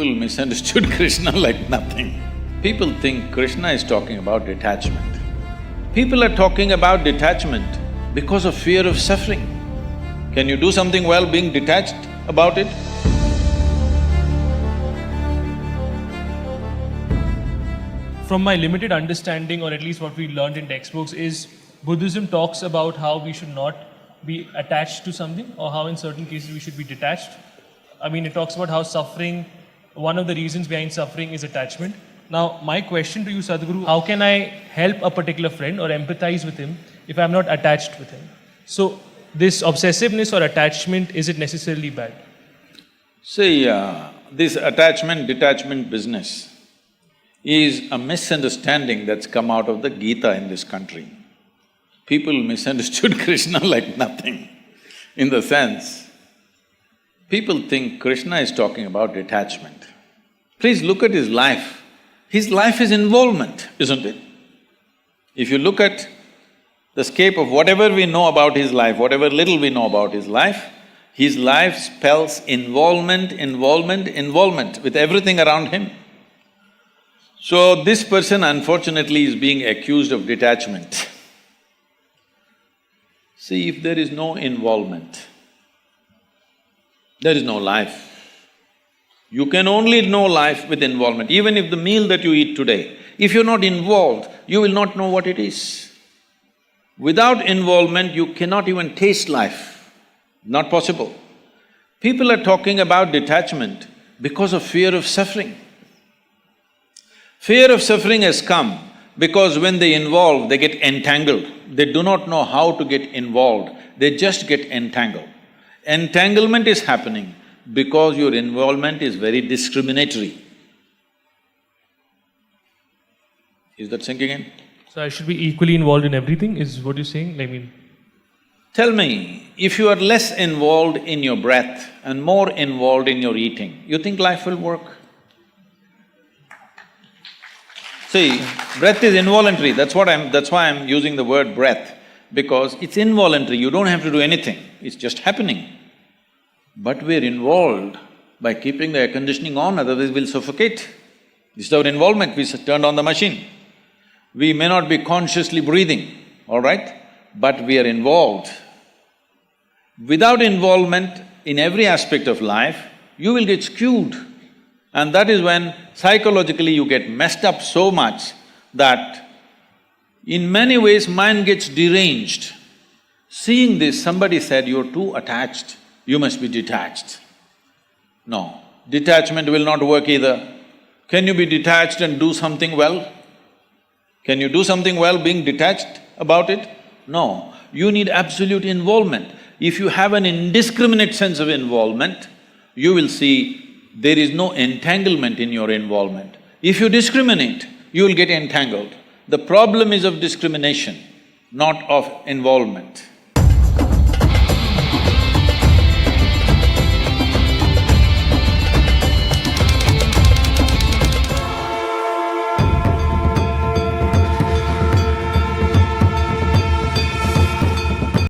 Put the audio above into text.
People misunderstood Krishna like nothing. People think Krishna is talking about detachment. People are talking about detachment because of fear of suffering. Can you do something well being detached about it? From my limited understanding, or at least what we learned in textbooks, is Buddhism talks about how we should not be attached to something, or how in certain cases we should be detached. I mean, it talks about how suffering, one of the reasons behind suffering is attachment. Now, my question to you, Sadhguru, how can I help a particular friend or empathize with him if I'm not attached with him? So, this obsessiveness or attachment, is it necessarily bad? See, this attachment-detachment business is a misunderstanding that's come out of the Gita in this country. People misunderstood Krishna like nothing, in the sense, people think Krishna is talking about detachment. Please look at his life. His life is involvement, isn't it? If you look at the scape of whatever we know about his life, whatever little we know about his life spells involvement, involvement, involvement with everything around him. So this person unfortunately is being accused of detachment. See, if there is no involvement, there is no life. You can only know life with involvement. Even if the meal that you eat today, if you're not involved, you will not know what it is. Without involvement, you cannot even taste life. Not possible. People are talking about detachment because of fear of suffering. Fear of suffering has come because when they involve, they get entangled. They do not know how to get involved, they just get entangled. Entanglement is happening because your involvement is very discriminatory. Is that sinking in? So, I should be equally involved in everything, is what you're saying? I mean… Tell me, if you are less involved in your breath and more involved in your eating, you think life will work? See, breath is involuntary, that's why I'm using the word breath, because it's involuntary, you don't have to do anything, it's just happening. But we're involved by keeping the air conditioning on, otherwise we'll suffocate. This is our involvement, we turned on the machine. We may not be consciously breathing, all right, but we are involved. Without involvement in every aspect of life, you will get skewed. And that is when psychologically you get messed up so much that in many ways mind gets deranged. Seeing this, somebody said, you're too attached, you must be detached. No, detachment will not work either. Can you be detached and do something well? Can you do something well being detached about it? No, you need absolute involvement. If you have an indiscriminate sense of involvement, you will see there is no entanglement in your involvement. If you discriminate, you will get entangled. The problem is of discrimination, not of involvement.